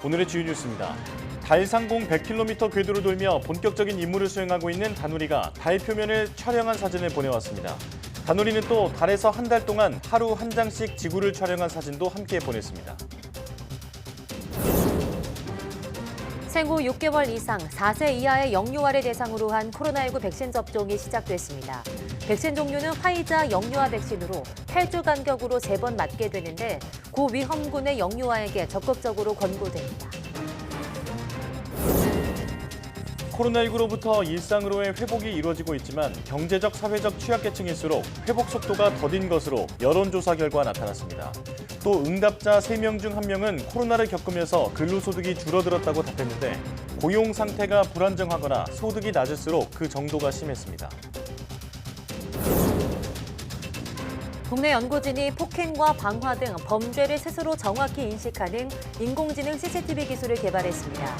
오늘의 주요 뉴스입니다. 달 상공 100km 궤도를 돌며 본격적인 임무를 수행하고 있는 다누리가 달 표면을 촬영한 사진을 보내왔습니다. 다누리는 또 달에서 한 달 동안 하루 한 장씩 지구를 촬영한 사진도 함께 보냈습니다. 생후 6개월 이상 4세 이하의 영유아를 대상으로 한 코로나19 백신 접종이 시작됐습니다. 백신 종류는 화이자 영유아 백신으로 8주 간격으로 3번 맞게 되는데 고위험군의 영유아에게 적극적으로 권고됩니다. 코로나19로부터 일상으로의 회복이 이루어지고 있지만 경제적, 사회적 취약계층일수록 회복 속도가 더딘 것으로 여론조사 결과 나타났습니다. 또 응답자 3명 중 1명은 코로나를 겪으면서 근로소득이 줄어들었다고 답했는데 고용 상태가 불안정하거나 소득이 낮을수록 그 정도가 심했습니다. 국내 연구진이 폭행과 방화 등 범죄를 스스로 정확히 인식하는 인공지능 CCTV 기술을 개발했습니다.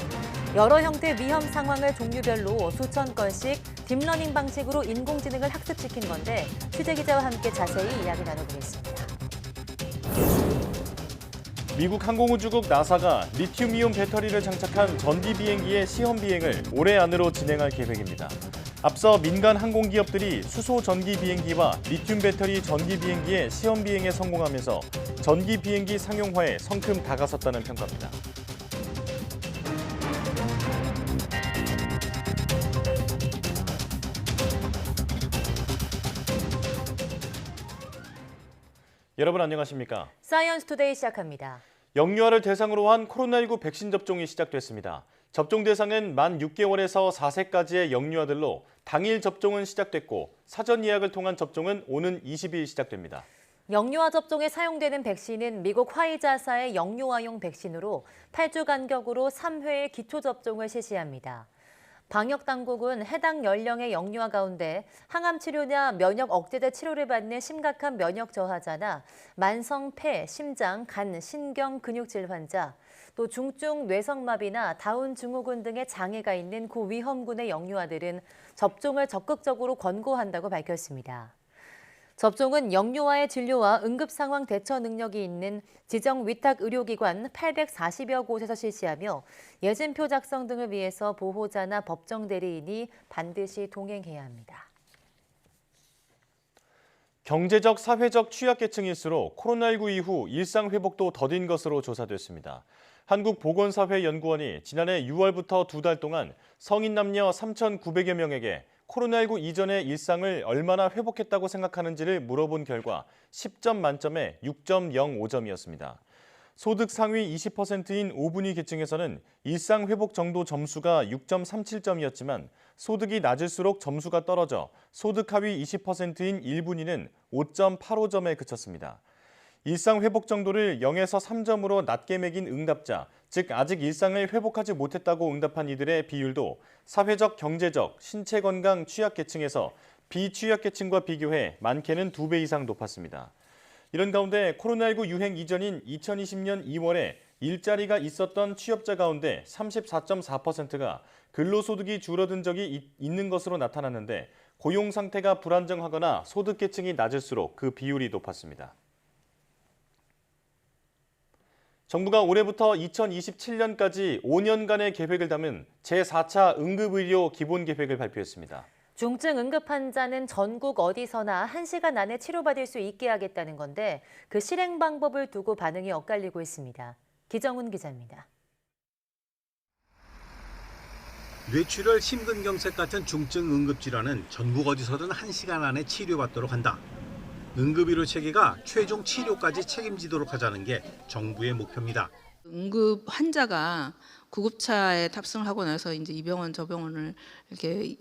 여러 형태 위험 상황을 종류별로 수천 건씩 딥러닝 방식으로 인공지능을 학습시킨 건데 취재 기자와 함께 자세히 이야기 나눠보겠습니다. 미국 항공우주국 나사가 리튬이온 배터리를 장착한 전기 비행기의 시험 비행을 올해 안으로 진행할 계획입니다. 앞서 민간 항공기업들이 수소 전기 비행기와 리튬 배터리 전기 비행기의 시험 비행에 성공하면서 전기 비행기 상용화에 성큼 다가섰다는 평가입니다. 여러분 안녕하십니까? 사이언스 투데이 시작합니다. 영유아를 대상으로 한 코로나19 백신 접종이 시작됐습니다. 접종 대상은 만 6개월에서 4세까지의 영유아들로 당일 접종은 시작됐고 사전 예약을 통한 접종은 오는 20일 시작됩니다. 영유아 접종에 사용되는 백신은 미국 화이자사의 영유아용 백신으로 8주 간격으로 3회의 기초 접종을 실시합니다. 방역당국은 해당 연령의 영유아 가운데 항암 치료나 면역 억제제 치료를 받는 심각한 면역 저하자나 만성 폐, 심장, 간, 신경, 근육질 환자, 또 중증 뇌성마비나 다운 증후군 등의 장애가 있는 고위험군의 영유아들은 접종을 적극적으로 권고한다고 밝혔습니다. 접종은 영유아의 진료와 응급상황 대처 능력이 있는 지정 위탁 의료기관 840여 곳에서 실시하며 예진표 작성 등을 위해서 보호자나 법정 대리인이 반드시 동행해야 합니다. 경제적, 사회적 취약계층일수록 코로나19 이후 일상 회복도 더딘 것으로 조사됐습니다. 한국보건사회연구원이 지난해 6월부터 2달 동안 성인 남녀 3,900여 명에게 코로나19 이전의 일상을 얼마나 회복했다고 생각하는지를 물어본 결과 10점 만점에 6.05점이었습니다. 소득 상위 20%인 5분위 계층에서는 일상 회복 정도 점수가 6.37점이었지만 소득이 낮을수록 점수가 떨어져 소득 하위 20%인 1분위는 5.85점에 그쳤습니다. 일상 회복 정도를 0에서 3점으로 낮게 매긴 응답자, 즉 아직 일상을 회복하지 못했다고 응답한 이들의 비율도 사회적, 경제적, 신체 건강 취약계층에서 비취약계층과 비교해 많게는 2배 이상 높았습니다. 이런 가운데 코로나19 유행 이전인 2020년 2월에 일자리가 있었던 취업자 가운데 34.4%가 근로소득이 줄어든 적이 있는 것으로 나타났는데 고용 상태가 불안정하거나 소득계층이 낮을수록 그 비율이 높았습니다. 정부가 올해부터 2027년까지 5년간의 계획을 담은 제4차 응급의료 기본계획을 발표했습니다. 중증 응급 환자는 전국 어디서나 1시간 안에 치료받을 수 있게 하겠다는 건데 그 실행 방법을 두고 반응이 엇갈리고 있습니다. 기정훈 기자입니다. 뇌출혈, 심근경색 같은 중증 응급질환은 전국 어디서든 1시간 안에 치료받도록 한다. 응급의료 체계가 최종 치료까지 책임지도록 하자는 게 정부의 목표입니다. 응급 환자가 구급차에 탑승을 하고 나서 이제 이 병원 저 병원을 이렇게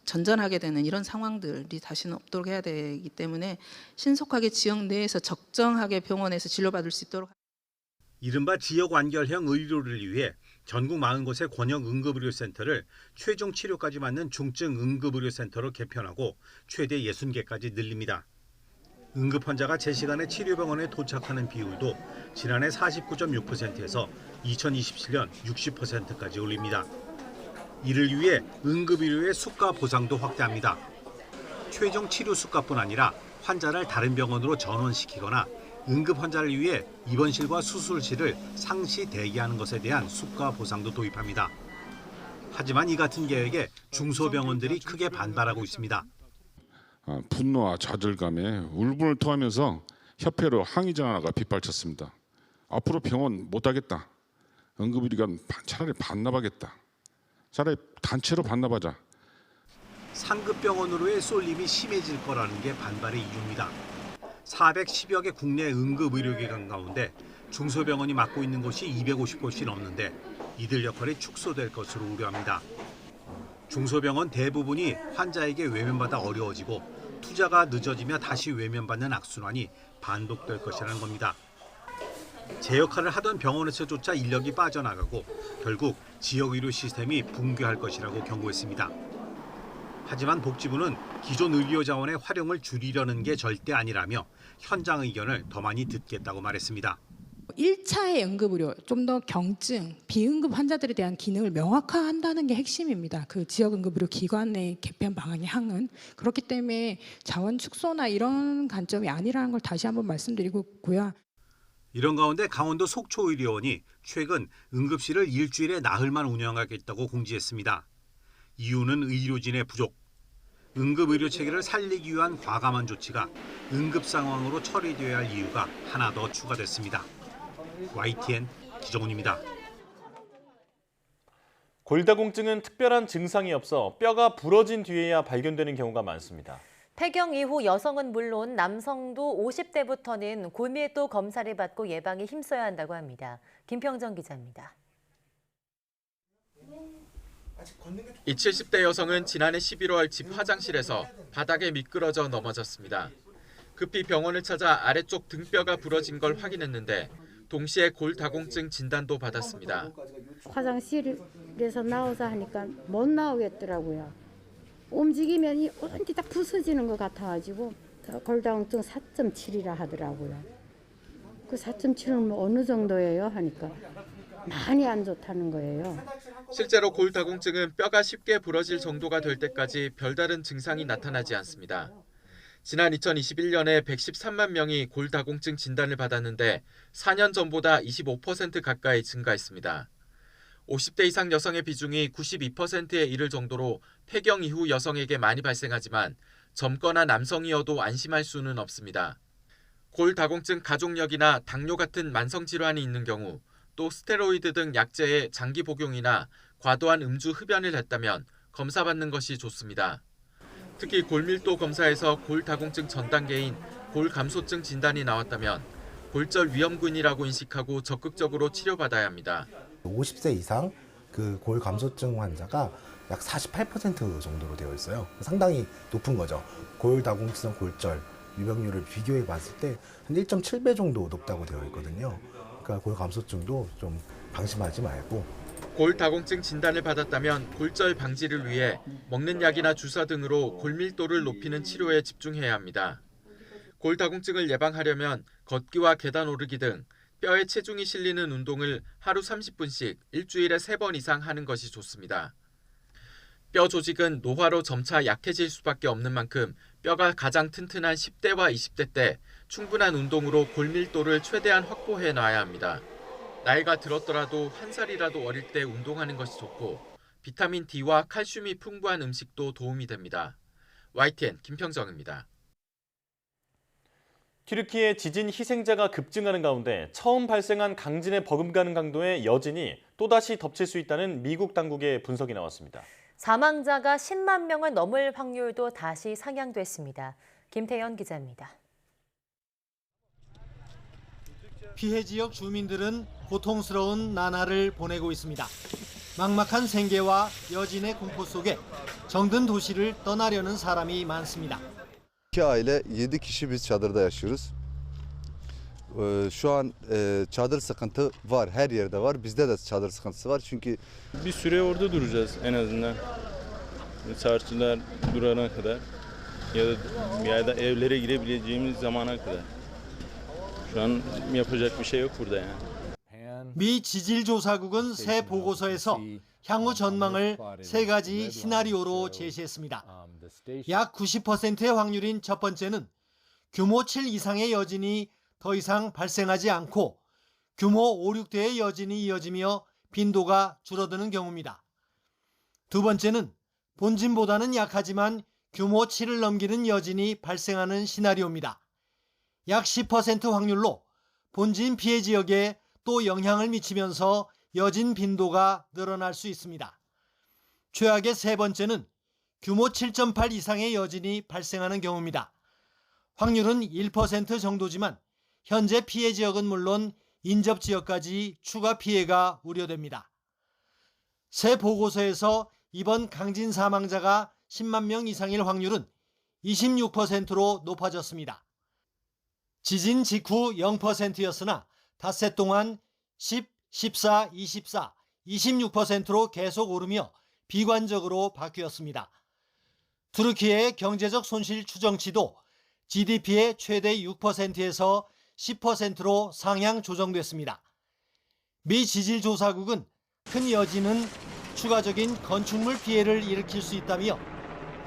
전전하게 되는 이런 상황들이 다시는 없도록 해야 되기 때문에 신속하게 지역 내에서 적정하게 병원에서 진료받을 수 있도록. 이른바 지역 완결형 의료를 위해 전국 40곳의 권역 응급의료센터를 최종 치료까지 맞는 중증 응급의료센터로 개편하고 최대 60개까지 늘립니다. 응급 환자가 제 시간에 치료병원에 도착하는 비율도 지난해 49.6%에서 2027년 60%까지 올립니다. 이를 위해 응급의료의 수가 보상도 확대합니다. 최종 치료 수가뿐 아니라 환자를 다른 병원으로 전원시키거나 응급 환자를 위해 입원실과 수술실을 상시 대기하는 것에 대한 수가 보상도 도입합니다. 하지만 이 같은 계획에 중소병원들이 크게 반발하고 있습니다. 분노와 좌절감에 울분을 토하면서 협회로 항의 전화가 빗발쳤습니다. 앞으로 병원 못하겠다. 응급의료기관 차라리 반납하겠다. 차라리 단체로 반납하자. 상급 병원으로의 쏠림이 심해질 거라는 게 반발의 이유입니다. 410여 개 국내 응급의료기관 가운데 중소병원이 맡고 있는 곳이 250곳이 넘는데 이들 역할이 축소될 것으로 우려합니다. 중소병원 대부분이 환자에게 외면받아 어려워지고 투자가 늦어지며 다시 외면받는 악순환이 반복될 것이라는 겁니다. 제 역할을 하던 병원에서조차 인력이 빠져나가고 결국 지역의료 시스템이 붕괴할 것이라고 경고했습니다. 하지만 복지부는 기존 의료 자원의 활용을 줄이려는 게 절대 아니라며 현장 의견을 더 많이 듣겠다고 말했습니다. 1차의 응급의료, 좀 더 경증, 비응급 환자들에 대한 기능을 명확화한다는 게 핵심입니다. 그 지역 응급의료 기관의 개편 방향의 항은. 그렇기 때문에 자원 축소나 이런 관점이 아니라는 걸 다시 한번 말씀드리고 있고요. 이런 가운데 강원도 속초의료원이 최근 응급실을 일주일에 나흘만 운영하겠다고 공지했습니다. 이유는 의료진의 부족. 응급의료 체계를 살리기 위한 과감한 조치가 응급 상황으로 처리되어야 할 이유가 하나 더 추가됐습니다. YTN 기정훈입니다. 골다공증은 특별한 증상이 없어 뼈가 부러진 뒤에야 발견되는 경우가 많습니다. 폐경 이후 여성은 물론 남성도 50대부터는 골밀도 검사를 받고 예방에 힘써야 한다고 합니다. 김평정 기자입니다. 이 70대 여성은 지난해 11월 집 화장실에서 바닥에 미끄러져 넘어졌습니다. 급히 병원을 찾아 아래쪽 등뼈가 부러진 걸 확인했는데 동시에 골다공증 진단도 받았습니다. 화장실에서 나오자 하니까 못 나오겠더라고요. 움직이면 이 온디 다 부서지는 것 같아가지고 골다공증 4.7이라 하더라고요. 그 4.7은 뭐 어느 정도예요? 하니까 많이 안 좋다는 거예요. 실제로 골다공증은 뼈가 쉽게 부러질 정도가 될 때까지 별다른 증상이 나타나지 않습니다. 지난 2021년에 113만 명이 골다공증 진단을 받았는데 4년 전보다 25% 가까이 증가했습니다. 50대 이상 여성의 비중이 92%에 이를 정도로 폐경 이후 여성에게 많이 발생하지만 젊거나 남성이어도 안심할 수는 없습니다. 골다공증 가족력이나 당뇨 같은 만성 질환이 있는 경우 또 스테로이드 등 약제의 장기 복용이나 과도한 음주 흡연을 했다면 검사받는 것이 좋습니다. 특히 골밀도 검사에서 골다공증 전 단계인 골감소증 진단이 나왔다면 골절 위험군이라고 인식하고 적극적으로 치료받아야 합니다. 50세 이상 그 골감소증 환자가 약 48% 정도로 되어 있어요. 상당히 높은 거죠. 골다공증, 골절 유병률을 비교해 봤을 때 한 1.7배 정도 높다고 되어 있거든요. 그러니까 골감소증도 좀 방심하지 말고. 골다공증 진단을 받았다면 골절 방지를 위해 먹는 약이나 주사 등으로 골밀도를 높이는 치료에 집중해야 합니다. 골다공증을 예방하려면 걷기와 계단 오르기 등 뼈에 체중이 실리는 운동을 하루 30분씩 일주일에 3번 이상 하는 것이 좋습니다. 뼈 조직은 노화로 점차 약해질 수밖에 없는 만큼 뼈가 가장 튼튼한 10대와 20대 때 충분한 운동으로 골밀도를 최대한 확보해 놔야 합니다. 나이가 들었더라도 한 살이라도 어릴 때 운동하는 것이 좋고 비타민 D와 칼슘이 풍부한 음식도 도움이 됩니다. YTN 김평정입니다. 튀르키예 지진 희생자가 급증하는 가운데 처음 발생한 강진에 버금가는 강도의 여진이 또다시 덮칠 수 있다는 미국 당국의 분석이 나왔습니다. 사망자가 10만 명을 넘을 확률도 다시 상향됐습니다. 김태현 기자입니다. 피해 지역 주민들은 고통스러운 나날을 보내고 있습니다. 막막한 생계와 여진의 공포 속에 정든 do시를 떠나려는 사람이 많습니다. İki aile 7 kişi biz çadırda yaşıyoruz. Şu an çadır sıkıntı var, her yerde var. Bizde de çadır sıkıntısı var çünkü bir süre orada duracağız en azından. Çarşılar durana kadar ya da evlere girebileceğimiz zamana kadar. Şu an yapacak bir şey yok burada yani. 미 지질조사국은 새 보고서에서 향후 전망을 3가지 시나리오로 제시했습니다. 약 90%의 확률인 첫 번째는 규모 7 이상의 여진이 더 이상 발생하지 않고 규모 5, 6대의 여진이 이어지며 빈도가 줄어드는 경우입니다. 두 번째는 본진보다는 약하지만 규모 7을 넘기는 여진이 발생하는 시나리오입니다. 약 10% 확률로 본진 피해 지역에 또 영향을 미치면서 여진 빈도가 늘어날 수 있습니다. 최악의 세 번째는 규모 7.8 이상의 여진이 발생하는 경우입니다. 확률은 1% 정도지만 현재 피해 지역은 물론 인접 지역까지 추가 피해가 우려됩니다. 새 보고서에서 이번 강진 사망자가 10만 명 이상일 확률은 26%로 높아졌습니다. 지진 직후 0%였으나 닷새 동안 10, 14, 24, 26%로 계속 오르며 비관적으로 바뀌었습니다. 투르키의 경제적 손실 추정치도 GDP의 최대 6%에서 10%로 상향 조정됐습니다. 미 지질조사국은 큰 여진은 추가적인 건축물 피해를 일으킬 수 있다며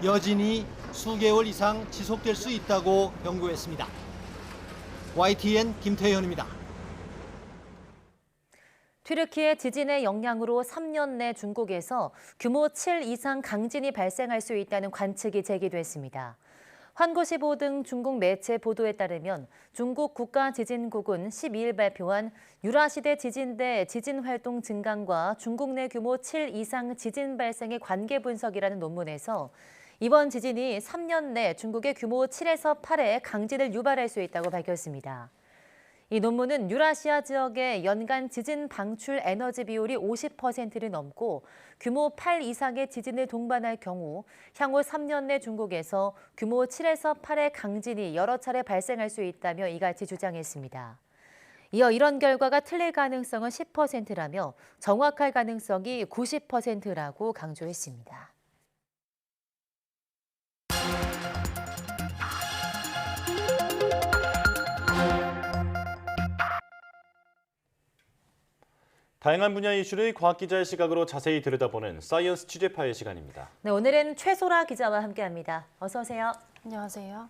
여진이 수개월 이상 지속될 수 있다고 경고했습니다. YTN 김태현입니다. 튀르키예 지진의 영향으로 3년 내 중국에서 규모 7 이상 강진이 발생할 수 있다는 관측이 제기됐습니다. 환구시보 등 중국 매체 보도에 따르면 중국 국가지진국은 12일 발표한 유라시대 지진대 지진 활동 증강과 중국 내 규모 7 이상 지진 발생의 관계 분석이라는 논문에서 이번 지진이 3년 내 중국의 규모 7에서 8의 강진을 유발할 수 있다고 밝혔습니다. 이 논문은 유라시아 지역의 연간 지진 방출 에너지 비율이 50%를 넘고 규모 8 이상의 지진을 동반할 경우 향후 3년 내 중국에서 규모 7에서 8의 강진이 여러 차례 발생할 수 있다며 이같이 주장했습니다. 이어 이런 결과가 틀릴 가능성은 10%라며 정확할 가능성이 90%라고 강조했습니다. 다양한 분야의 이슈를 과학기자의 시각으로 자세히 들여다보는 사이언스 취재파의 시간입니다. 네, 오늘은 최소라 기자와 함께합니다. 어서 오세요. 안녕하세요.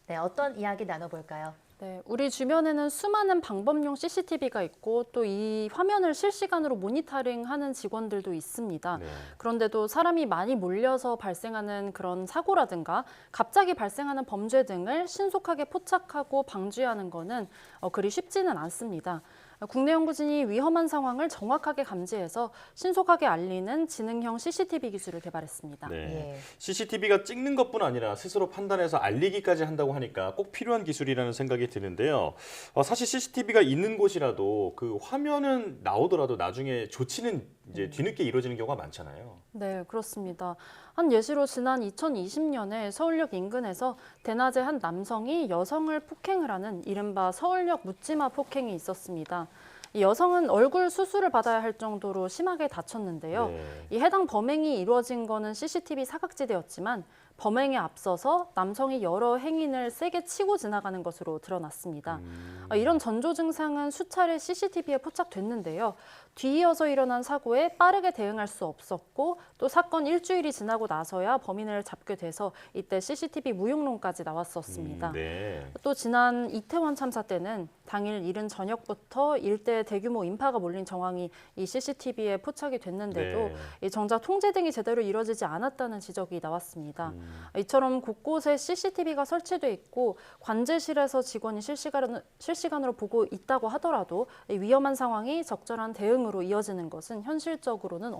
네, 어떤 이야기 나눠볼까요? 네, 우리 주변에는 수많은 방범용 CCTV가 있고 또 이 화면을 실시간으로 모니터링하는 직원들도 있습니다. 네. 그런데도 사람이 많이 몰려서 발생하는 그런 사고라든가 갑자기 발생하는 범죄 등을 신속하게 포착하고 방지하는 것은 그리 쉽지는 않습니다. 국내 연구진이 위험한 상황을 정확하게 감지해서 신속하게 알리는 지능형 CCTV 기술을 개발했습니다. 네. 예. CCTV가 찍는 것뿐 아니라 스스로 판단해서 알리기까지 한다고 하니까 꼭 필요한 기술이라는 생각이 드는데요. 사실 CCTV가 있는 곳이라도 그 화면은 나오더라도 나중에 조치는 이제 뒤늦게 이루어지는 경우가 많잖아요. 네, 그렇습니다. 한 예시로 지난 2020년에 서울역 인근에서 대낮에 한 남성이 여성을 폭행을 하는 이른바 서울역 묻지마 폭행이 있었습니다. 이 여성은 얼굴 수술을 받아야 할 정도로 심하게 다쳤는데요. 네. 이 해당 범행이 이루어진 거는 CCTV 사각지대였지만 범행에 앞서서 남성이 여러 행인을 세게 치고 지나가는 것으로 드러났습니다. 이런 전조 증상은 수차례 CCTV에 포착됐는데요. 뒤이어서 일어난 사고에 빠르게 대응할 수 없었고 또 사건 일주일이 지나고 나서야 범인을 잡게 돼서 이때 CCTV 무용론까지 나왔었습니다. 네. 또 지난 이태원 참사 때는 당일 이른 저녁부터 일대 대규모 인파가 몰린 정황이 이 CCTV에 포착이 됐는데도 네. 이 정작 통제 등이 제대로 이루어지지 않았다는 지적이 나왔습니다. 이처럼 곳곳에 CCTV가 설치돼 있고 관제실에서 직원이 실시간으로 보고 있다고 하더라도 이 위험한 상황이 적절한 대응으로 이어지는 것은 현실적으로는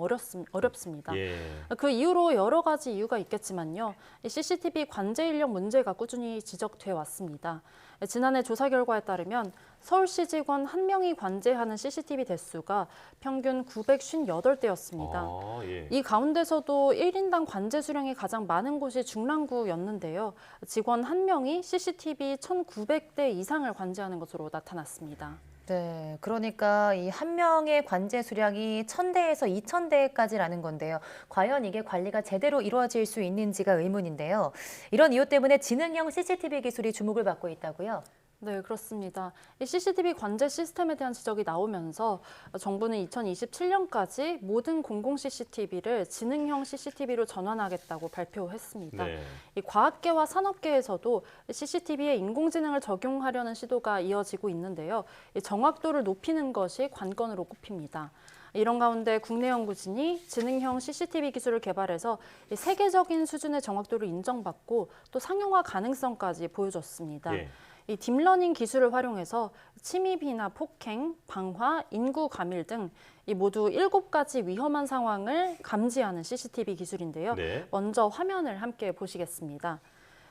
어렵습니다. 예. 그 이후로 여러 가지 이유가 있겠지만요. 이 CCTV 관제 인력 문제가 꾸준히 지적돼 왔습니다. 지난해 조사 결과에 따르면 서울시 직원 1명이 관제하는 CCTV 대수가 평균 958대였습니다. 예. 이 가운데서도 1인당 관제 수량이 가장 많은 곳이 중랑구였는데요. 직원 1명이 CCTV 1,900대 이상을 관제하는 것으로 나타났습니다. 네, 그러니까 이 한 명의 관제 수량이 1,000대에서 2,000대까지라는 건데요. 과연 이게 관리가 제대로 이루어질 수 있는지가 의문인데요. 이런 이유 때문에 지능형 CCTV 기술이 주목을 받고 있다고요? 네, 그렇습니다. 이 CCTV 관제 시스템에 대한 지적이 나오면서 정부는 2027년까지 모든 공공 CCTV를 지능형 CCTV로 전환하겠다고 발표했습니다. 네. 이 과학계와 산업계에서도 CCTV에 인공지능을 적용하려는 시도가 이어지고 있는데요. 이 정확도를 높이는 것이 관건으로 꼽힙니다. 이런 가운데 국내 연구진이 지능형 CCTV 기술을 개발해서 세계적인 수준의 정확도를 인정받고 또 상용화 가능성까지 보여줬습니다. 예. 이 딥러닝 기술을 활용해서 침입이나 폭행, 방화, 인구 과밀 등 이 모두 7가지 위험한 상황을 감지하는 CCTV 기술인데요. 네. 먼저 화면을 함께 보시겠습니다.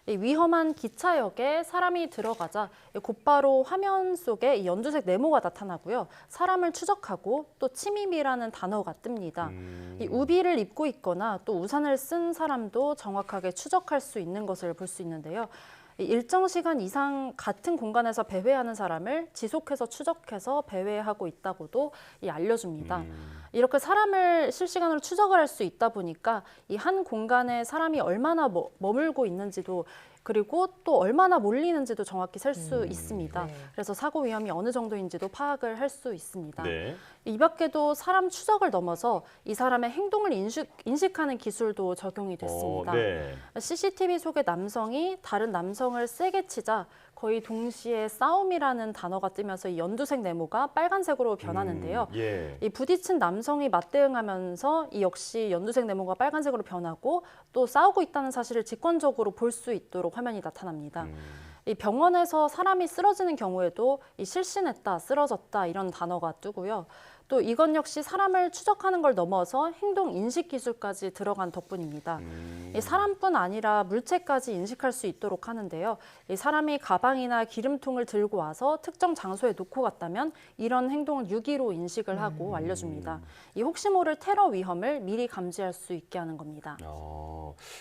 이 위험한 기차역에 사람이 들어가자 곧바로 화면 속에 이 연두색 네모가 나타나고요. 사람을 추적하고 또 침입이라는 단어가 뜹니다. 이 우비를 입고 있거나 또 우산을 쓴 사람도 정확하게 추적할 수 있는 것을 볼 수 있는데요. 일정 시간 이상 같은 공간에서 배회하는 사람을 지속해서 추적해서 배회하고 있다고도 알려줍니다. 이렇게 사람을 실시간으로 추적을 할 수 있다 보니까 이 한 공간에 사람이 얼마나 머물고 있는지도 그리고 또 얼마나 몰리는지도 정확히 셀 수 있습니다. 네. 그래서 사고 위험이 어느 정도인지도 파악을 할 수 있습니다. 네. 이 밖에도 사람 추적을 넘어서 이 사람의 행동을 인식하는 기술도 적용이 됐습니다. 네. CCTV 속의 남성이 다른 남성을 세게 치자 거의 동시에 싸움이라는 단어가 뜨면서 이 연두색 네모가 빨간색으로 변하는데요. 예. 이 부딪힌 남성이 맞대응하면서 이 역시 연두색 네모가 빨간색으로 변하고 또 싸우고 있다는 사실을 직관적으로 볼 수 있도록 화면이 나타납니다. 이 병원에서 사람이 쓰러지는 경우에도 이 실신했다, 쓰러졌다 이런 단어가 뜨고요. 또 이건 역시 사람을 추적하는 걸 넘어서 행동 인식 기술까지 들어간 덕분입니다. 이 사람뿐 아니라 물체까지 인식할 수 있도록 하는데요. 이 사람이 가방이나 기름통을 들고 와서 특정 장소에 놓고 갔다면 이런 행동을 유기로 인식을 하고 알려줍니다. 이 혹시 모를 테러 위험을 미리 감지할 수 있게 하는 겁니다.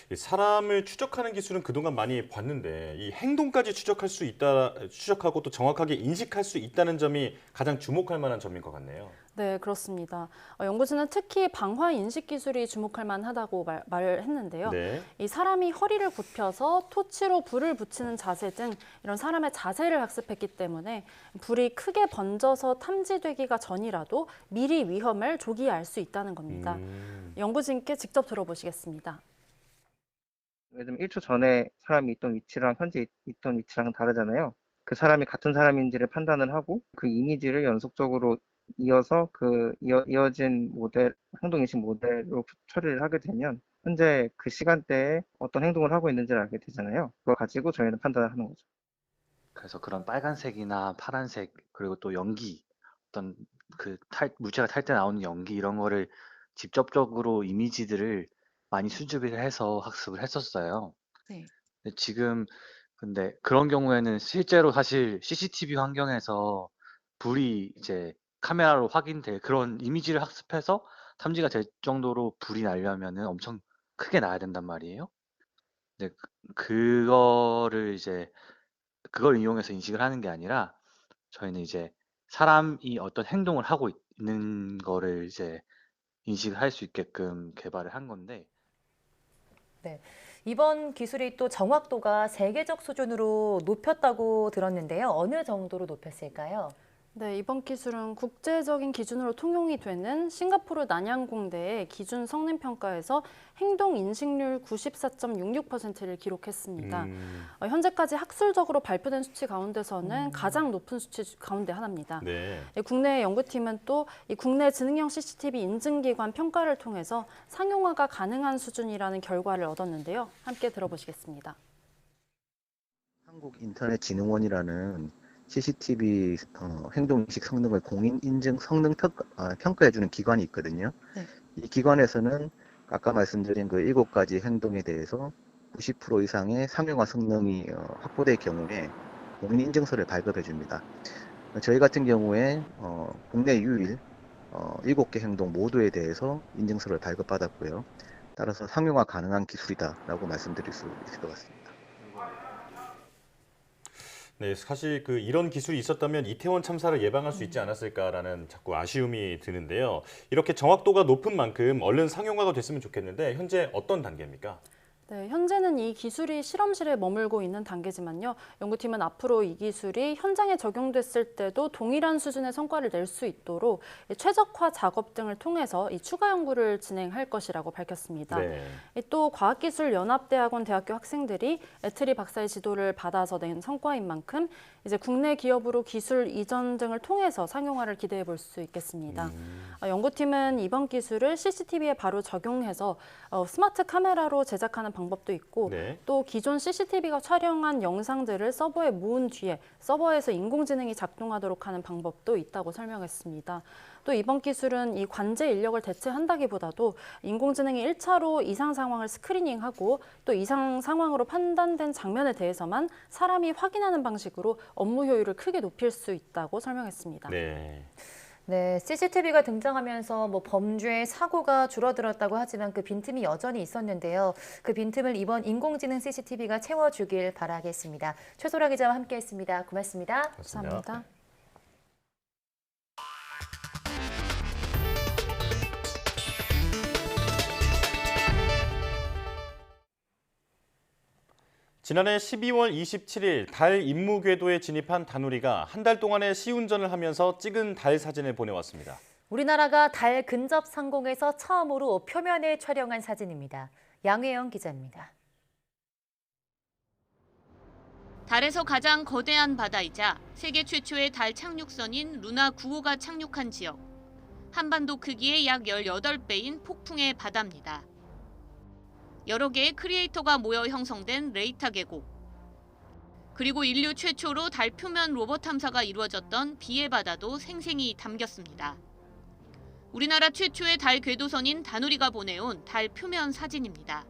이 사람을 추적하는 기술은 그동안 많이 봤는데 이 행동까지 추적하고 또 정확하게 인식할 수 있다는 점이 가장 주목할 만한 점인 것 같네요. 네, 그렇습니다. 연구진은 특히 방화 인식 기술이 주목할 만하다고 말했는데요. 네. 이 사람이 허리를 굽혀서 토치로 불을 붙이는 자세 등 이런 사람의 자세를 학습했기 때문에 불이 크게 번져서 탐지되기가 전이라도 미리 위험을 조기에 알 수 있다는 겁니다. 연구진께 직접 들어보시겠습니다. 예를 들면 1초 전에 사람이 있던 위치랑 현재 있던 위치랑 다르잖아요. 그 사람이 같은 사람인지를 판단을 하고 그 이미지를 연속적으로 이어서 이어진 모델, 행동인식 모델로 처리를 하게 되면 현재 그 시간대에 어떤 행동을 하고 있는지를 알게 되잖아요. 그걸 가지고 저희는 판단을 하는 거죠. 그래서 그런 빨간색이나 파란색 그리고 또 연기 어떤 그 물체가 탈 때 나오는 연기 이런 거를 직접적으로 이미지들을 많이 수집을 해서 학습을 했었어요. 네. 근데 지금 근데 그런 경우에는 실제로 사실 CCTV 환경에서 불이 이제 카메라로 확인될 그런 이미지를 학습해서 탐지가 될 정도로 불이 나려면은 엄청 크게 나야 된단 말이에요. 근데 그거를 이제 그걸 이용해서 인식을 하는 게 아니라 저희는 이제 사람이 어떤 행동을 하고 있는 거를 이제 인식을 할 수 있게끔 개발을 한 건데. 네. 이번 기술이 또 정확도가 세계적 수준으로 높였다고 들었는데요. 어느 정도로 높였을까요? 네, 이번 기술은 국제적인 기준으로 통용이 되는 싱가포르 난양공대의 기준 성능 평가에서 행동 인식률 94.66%를 기록했습니다. 현재까지 학술적으로 발표된 수치 가운데서는 가장 높은 수치 가운데 하나입니다. 네. 국내 연구팀은 또 이 국내 지능형 CCTV 인증기관 평가를 통해서 상용화가 가능한 수준이라는 결과를 얻었는데요. 함께 들어보시겠습니다. 한국인터넷진흥원이라는 CCTV 행동인식 성능을 공인 인증 성능 평가해주는 기관이 있거든요. 네. 이 기관에서는 아까 말씀드린 그 7가지 행동에 대해서 90% 이상의 상용화 성능이 확보될 경우에 공인 인증서를 발급해 줍니다. 저희 같은 경우에 국내 유일 7개 행동 모두에 대해서 인증서를 발급받았고요. 따라서 상용화 가능한 기술이다라고 말씀드릴 수 있을 것 같습니다. 네, 사실 이런 기술이 있었다면 이태원 참사를 예방할 수 있지 않았을까라는 자꾸 아쉬움이 드는데요. 이렇게 정확도가 높은 만큼 얼른 상용화가 됐으면 좋겠는데 현재 어떤 단계입니까? 네, 현재는 이 기술이 실험실에 머물고 있는 단계지만요. 연구팀은 앞으로 이 기술이 현장에 적용됐을 때도 동일한 수준의 성과를 낼 수 있도록 최적화 작업 등을 통해서 이 추가 연구를 진행할 것이라고 밝혔습니다. 네. 또 과학기술연합대학원 대학교 학생들이 애트리 박사의 지도를 받아서 낸 성과인 만큼 이제 국내 기업으로 기술 이전 등을 통해서 상용화를 기대해 볼 수 있겠습니다. 연구팀은 이번 기술을 CCTV에 바로 적용해서 스마트 카메라로 제작하는 방법도 있고 네. 또 기존 CCTV가 촬영한 영상들을 서버에 모은 뒤에 서버에서 인공지능이 작동하도록 하는 방법도 있다고 설명했습니다. 또 이번 기술은 이 관제 인력을 대체한다기보다도 인공지능이 1차로 이상 상황을 스크리닝하고 또 이상 상황으로 판단된 장면에 대해서만 사람이 확인하는 방식으로 업무 효율을 크게 높일 수 있다고 설명했습니다. 네. 네, CCTV가 등장하면서 범죄 사고가 줄어들었다고 하지만 그 빈틈이 여전히 있었는데요. 그 빈틈을 이번 인공지능 CCTV가 채워주길 바라겠습니다. 최소라 기자와 함께했습니다. 고맙습니다. 감사합니다. 지난해 12월 27일 달 임무 궤도에 진입한 다누리가 한 달 동안의 시운전을 하면서 찍은 달 사진을 보내왔습니다. 우리나라가 달 근접 상공에서 처음으로 표면에 촬영한 사진입니다. 양혜영 기자입니다. 달에서 가장 거대한 바다이자 세계 최초의 달 착륙선인 루나 9호가 착륙한 지역. 한반도 크기의 약 18배인 폭풍의 바다입니다. 여러 개의 크리에이터가 모여 형성된 레이타 계곡. 그리고 인류 최초로 달 표면 로봇 탐사가 이루어졌던 비의 바다도 생생히 담겼습니다. 우리나라 최초의 달 궤도선인 다누리가 보내온 달 표면 사진입니다.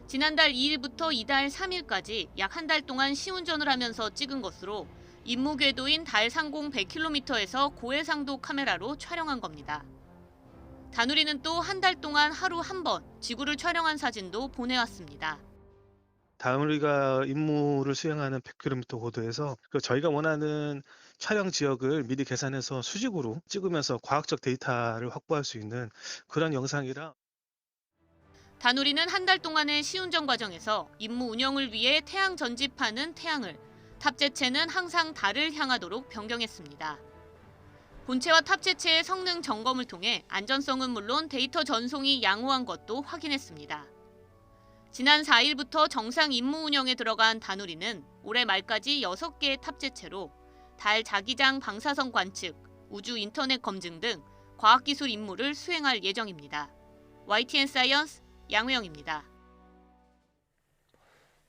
지난달 2일부터 이달 3일까지 약 한 달 동안 시운전을 하면서 찍은 것으로 임무 궤도인 달 상공 100km에서 고해상도 카메라로 촬영한 겁니다. 다누리는 또 한 달 동안 하루 한 번 지구를 촬영한 사진도 보내왔습니다. 다누리가 임무를 수행하는 100km 고도에서 저희가 원하는 촬영 지역을 미리 계산해서 수직으로 찍으면서 과학적 데이터를 확보할 수 있는 그런 영상이라. 다누리는 한 달 동안의 시운전 과정에서 임무 운영을 위해 태양 전지파는 태양을, 탑재체는 항상 달을 향하도록 변경했습니다. 본체와 탑재체의 성능 점검을 통해 안전성은 물론 데이터 전송이 양호한 것도 확인했습니다. 지난 4일부터 정상 임무 운영에 들어간 다누리는 올해 말까지 6개의 탑재체로 달 자기장 방사선 관측, 우주 인터넷 검증 등 과학기술 임무를 수행할 예정입니다. YTN 사이언스 양회영입니다.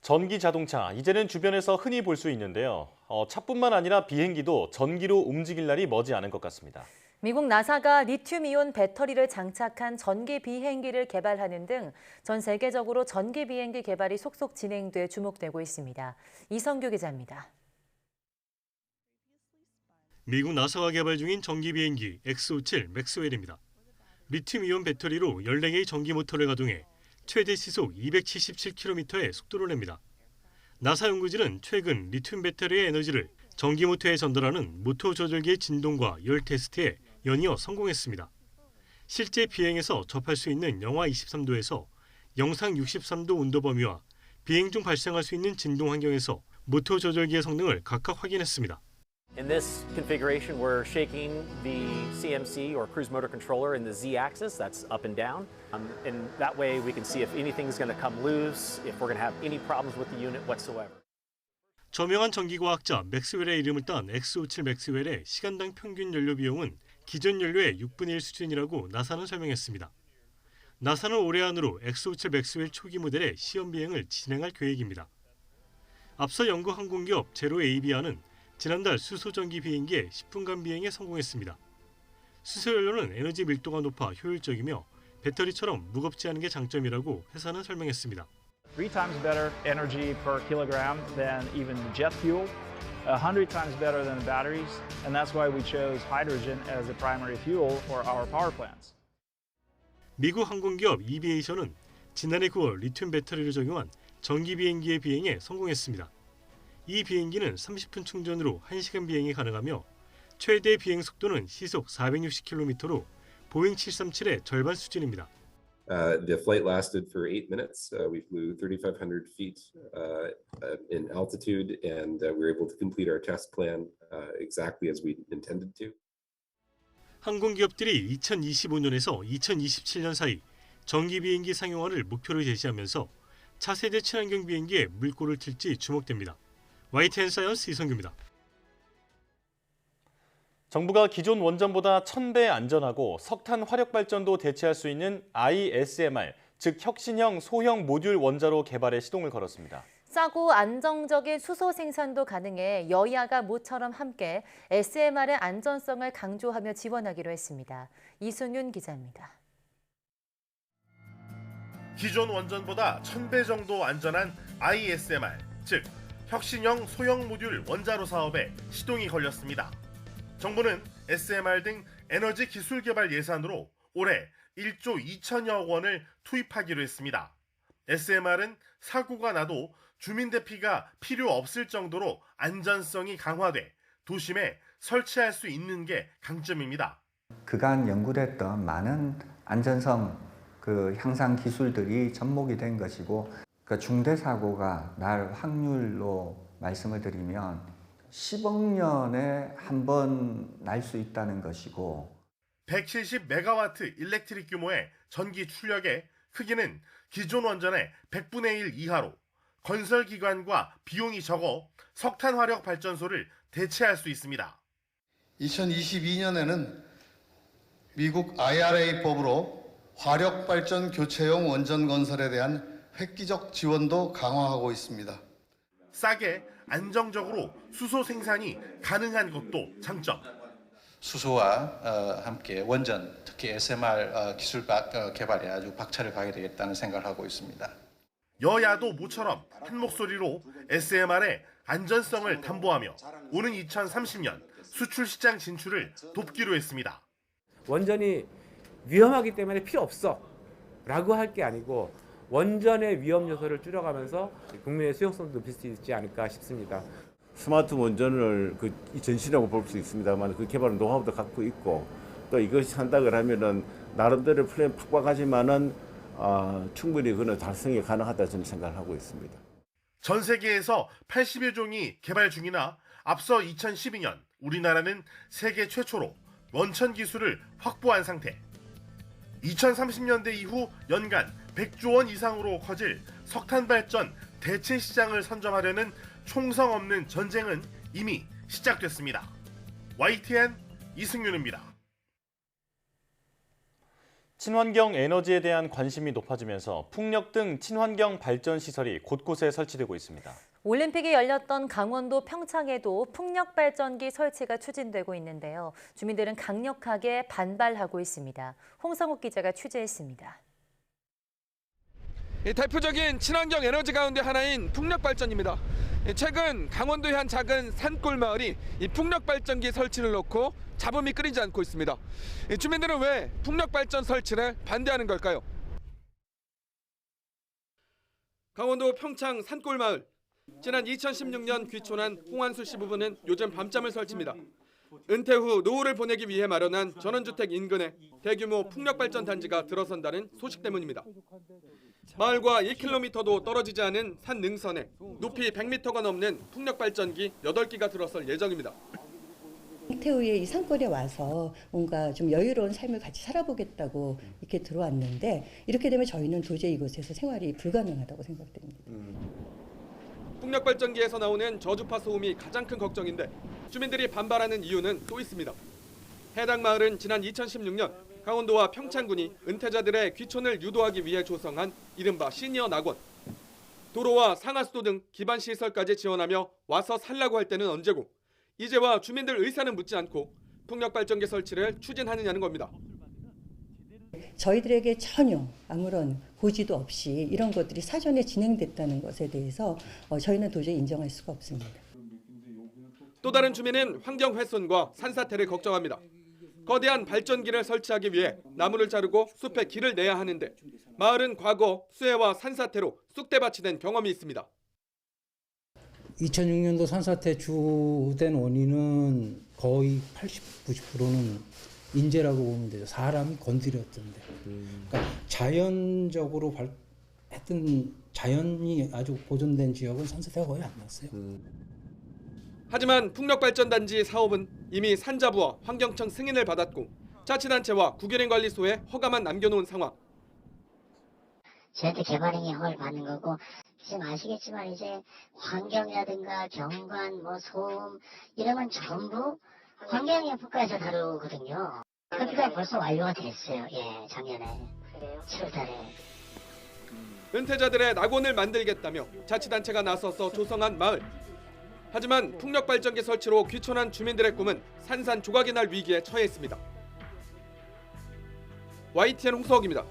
전기 자동차, 이제는 주변에서 흔히 볼 수 있는데요. 차뿐만 아니라 비행기도 전기로 움직일 날이 머지않은 것 같습니다. 미국 나사가 리튬이온 배터리를 장착한 전기 비행기를 개발하는 등 전 세계적으로 전기 비행기 개발이 속속 진행돼 주목되고 있습니다. 이성규 기자입니다. 미국 나사가 개발 중인 전기 비행기 X-57 맥스웰입니다. 리튬이온 배터리로 14개의 전기 모터를 가동해 최대 시속 277km의 속도를 냅니다. 나사 연구진은 최근 리튬 배터리의 에너지를 전기 모터에 전달하는 모터 조절기의 진동과 열 테스트에 연이어 성공했습니다. 실제 비행에서 접할 수 있는 영하 23도에서 영상 63도 온도 범위와 비행 중 발생할 수 있는 진동 환경에서 모터 조절기의 성능을 각각 확인했습니다. In this configuration, we're shaking the CMC or cruise motor controller in the Z-axis, that's up and down. And that way we can see if anything's going to come loose, if we're going to have any problems with the unit whatsoever. 저명한 전기과학자 맥스웰의 이름을 딴 X-57 맥스웰의 시간당 평균 연료 비용은 기존 연료의 6분의 1 수준이라고 나사는 설명했습니다. 나사는 올해 안으로 X-57 맥스웰 초기 모델의 시험 비행을 진행할 계획입니다. 앞서 영국 항공기업 제로 에이비아는 지난달 수소 전기 비행기의 10분간 비행에 성공했습니다. 수소 연료는 에너지 밀도가 높아 효율적이며 배터리처럼 무겁지 않은 게 장점이라고 회사는 설명했습니다. 3 times better energy per kilogram than even jet fuel, 100 times better than the batteries, and that's why we chose hydrogen as the primary fuel for our power plants. 미국 항공기업 이비에이션은 지난해 9월 리튬 배터리를 적용한 전기 비행기의 비행에 성공했습니다. 이 비행기는 30분 충전으로 1시간 비행이 가능하며 최대 비행 속도는 시속 460km로 보잉 737의 절반 수준입니다. The flight lasted for 8 minutes. We flew 3,500 feet in altitude, and we were able to complete our test plan exactly as we intended to. 항공기업들이 2025년에서 2027년 사이 전기 비행기 상용화를 목표로 제시하면서 차세대 친환경 비행기에 물꼬를 틀지 주목됩니다. YTN 사이언스 이성규입니다. 정부가 기존 원전보다 1000배 안전하고 석탄 화력 발전도 대체할 수 있는 ISMR, 즉 혁신형 소형 모듈 원자로 개발에 시동을 걸었습니다. 싸고 안정적인 수소 생산도 가능해 여야가 모처럼 함께 SMR의 안전성을 강조하며 지원하기로 했습니다. 이순윤 기자입니다. 기존 원전보다 1000배 정도 안전한 ISMR, 즉 혁신형 소형 모듈 원자로 사업에 시동이 걸렸습니다. 정부는 SMR 등 에너지 기술 개발 예산으로 올해 1조 2천여억 원을 투입하기로 했습니다. SMR은 사고가 나도 주민 대피가 필요 없을 정도로 안전성이 강화돼 도심에 설치할 수 있는 게 강점입니다. 그간 연구됐던 많은 안전성 향상 기술들이 접목이 된 것이고, 중대 사고가 날 확률로 말씀을 드리면 10억 년에 한 번 날 수 있다는 것이고, 170메가와트 일렉트릭 규모의 전기 출력에 크기는 기존 원전의 100분의 1 이하로 건설 기간과 비용이 적어 석탄 화력 발전소를 대체할 수 있습니다. 2022년에는 미국 IRA 법으로 화력 발전 교체용 원전 건설에 대한 획기적 지원도 강화하고 있습니다. 싸게 안정적으로 수소 생산이 가능한 것도 장점. 수소와 함께 원전, 특히 SMR 기술 개발에 아주 박차를 가게 되겠다는 생각을 하고 있습니다. 여야도 모처럼 한 목소리로 SMR의 안전성을 담보하며 오는 2030년 수출 시장 진출을 돕기로 했습니다. 원전이 위험하기 때문에 필요 없어 라고 할 게 아니고 원전의 위험 요소를 줄여가면서 국민의 수용성도 높일 수 있지 않을까 싶습니다. 스마트 원전을 전신이라고 볼 수 있습니다만 그 개발 노하우도 갖고 있고, 또 이것이 한다고 하면은 나름대로 플랜 팍팍하지만은 충분히 그는 달성이 가능하다 저는 생각을 하고 있습니다. 전 세계에서 80여 종이 개발 중이나 앞서 2012년 우리나라는 세계 최초로 원천 기술을 확보한 상태. 2030년대 이후 연간 100조 원 이상으로 커질 석탄 발전 대체 시장을 선점하려는 총성 없는 전쟁은 이미 시작됐습니다. YTN 이승윤입니다. 친환경 에너지에 대한 관심이 높아지면서 풍력 등 친환경 발전 시설이 곳곳에 설치되고 있습니다. 올림픽이 열렸던 강원도 평창에도 풍력 발전기 설치가 추진되고 있는데요. 주민들은 강력하게 반발하고 있습니다. 홍성욱 기자가 취재했습니다. 대표적인 친환경 에너지 가운데 하나인 풍력 발전입니다. 최근 강원도의 한 작은 산골 마을이 이 풍력 발전기 설치를 놓고 잡음이 끊이지 않고 있습니다. 주민들은 왜 풍력 발전 설치를 반대하는 걸까요? 강원도 평창 산골 마을. 지난 2016년 귀촌한 홍한수 씨 부부는 요즘 밤잠을 설칩니다. 은퇴 후 노후를 보내기 위해 마련한 전원주택 인근에 대규모 풍력발전 단지가 들어선다는 소식 때문입니다. 마을과 1km도 떨어지지 않은 산 능선에 높이 100m가 넘는 풍력발전기 8기가 들어설 예정입니다. 은퇴 후에 이 산골에 와서 뭔가 좀 여유로운 삶을 같이 살아보겠다고 이렇게 들어왔는데, 이렇게 되면 저희는 도저히 이곳에서 생활이 불가능하다고 생각됩니다. 풍력발전기에서 나오는 저주파 소음이 가장 큰 걱정인데 주민들이 반발하는 이유는 또 있습니다. 해당 마을은 지난 2016년 강원도와 평창군이 은퇴자들의 귀촌을 유도하기 위해 조성한 이른바 시니어 낙원. 도로와 상하수도 등 기반 시설까지 지원하며 와서 살라고 할 때는 언제고, 이제와 주민들 의사는 묻지 않고 풍력발전기 설치를 추진하느냐는 겁니다. 저희들에게 전혀 아무런 고지도 없이 이런 것들이 사전에 진행됐다는 것에 대해서 저희는 도저히 인정할 수가 없습니다. 또 다른 주민은 환경 훼손과 산사태를 걱정합니다. 거대한 발전기를 설치하기 위해 나무를 자르고 숲에 길을 내야 하는데 마을은 과거 수해와 산사태로 쑥대밭이 된 경험이 있습니다. 2006년도 산사태 주된 원인은 거의 80, 90%는 인재라고 보면 되죠. 사람이 건드렸던데. 그러니까 자연적으로 했던 자연이 아주 보존된 지역은 산사태가 거의 안 났어요. 하지만 풍력발전단지 사업은 이미 산자부와 환경청 승인을 받았고 자치단체와 국유림관리소에 허가만 남겨놓은 상황. 저희한테 개발행위 허가를 받는 거고, 지금 아시겠지만 이제 환경이라든가 경관, 소음 이런 건 전부 환경영향평가에서 다루거든요. 협의가 벌써 완료가 됐어요. 예, 작년에 7월달에. 은퇴자들의 낙원을 만들겠다며 자치단체가 나서서 조성한 마을. 하지만 풍력발전기 설치로 귀촌한 주민들의 꿈은 산산조각이 날 위기에 처해 있습니다. YTN 홍석입니다.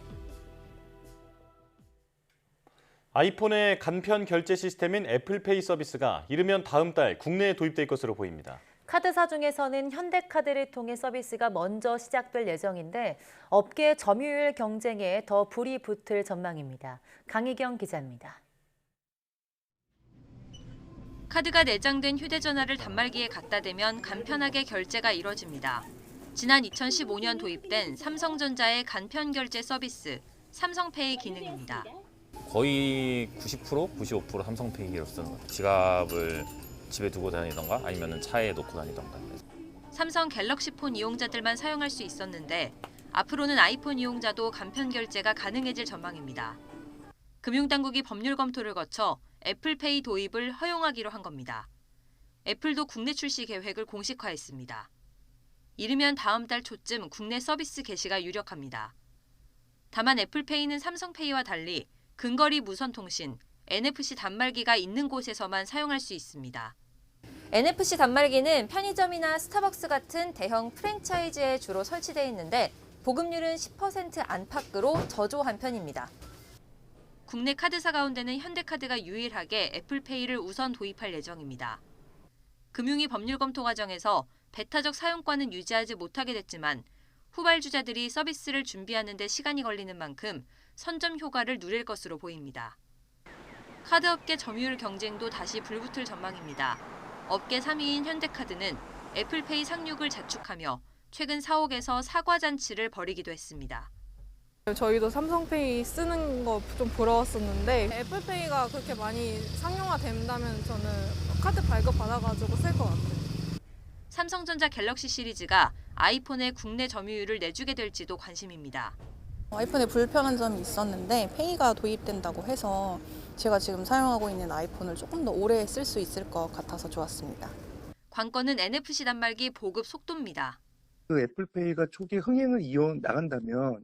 아이폰의 간편 결제 시스템인 애플페이 서비스가 이르면 다음 달 국내에 도입될 것으로 보입니다. 카드사 중에서는 현대카드를 통해 서비스가 먼저 시작될 예정인데 업계 점유율 경쟁에 더 불이 붙을 전망입니다. 강희경 기자입니다. 카드가 내장된 휴대전화를 단말기에 갖다 대면 간편하게 결제가 이뤄집니다. 지난 2015년 도입된 삼성전자의 간편 결제 서비스 삼성페이 기능입니다. 거의 90%, 95% 삼성페이로 쓰는 것 같아요. 지갑을 집에 두고 다니던가 아니면 차에 놓고 다니던가. 삼성 갤럭시 폰 이용자들만 사용할 수 있었는데 앞으로는 아이폰 이용자도 간편 결제가 가능해질 전망입니다. 금융당국이 법률 검토를 거쳐 애플페이 도입을 허용하기로 한 겁니다. 애플도 국내 출시 계획을 공식화했습니다. 이르면 다음 달 초쯤 국내 서비스 개시가 유력합니다. 다만 애플페이는 삼성페이와 달리 근거리 무선통신, NFC 단말기가 있는 곳에서만 사용할 수 있습니다. NFC 단말기는 편의점이나 스타벅스 같은 대형 프랜차이즈에 주로 설치되어 있는데 보급률은 10% 안팎으로 저조한 편입니다. 국내 카드사 가운데는 현대카드가 유일하게 애플페이를 우선 도입할 예정입니다. 금융위 법률 검토 과정에서 배타적 사용권은 유지하지 못하게 됐지만 후발주자들이 서비스를 준비하는 데 시간이 걸리는 만큼 선점 효과를 누릴 것으로 보입니다. 카드업계 점유율 경쟁도 다시 불붙을 전망입니다. 업계 3위인 현대카드는 애플페이 상륙을 자축하며 최근 사옥에서 사과 잔치를 벌이기도 했습니다. 저희도 삼성페이 쓰는 거 좀 부러웠었는데 애플페이가 그렇게 많이 상용화된다면 저는 카드 발급 받아가지고 쓸 것 같아요. 삼성전자 갤럭시 시리즈가 아이폰의 국내 점유율을 내주게 될지도 관심입니다. 아이폰에 불편한 점이 있었는데 페이가 도입된다고 해서 제가 지금 사용하고 있는 아이폰을 조금 더 오래 쓸 수 있을 것 같아서 좋았습니다. 관건은 NFC 단말기 보급 속도입니다. 그 애플페이가 초기 흥행을 이어 나간다면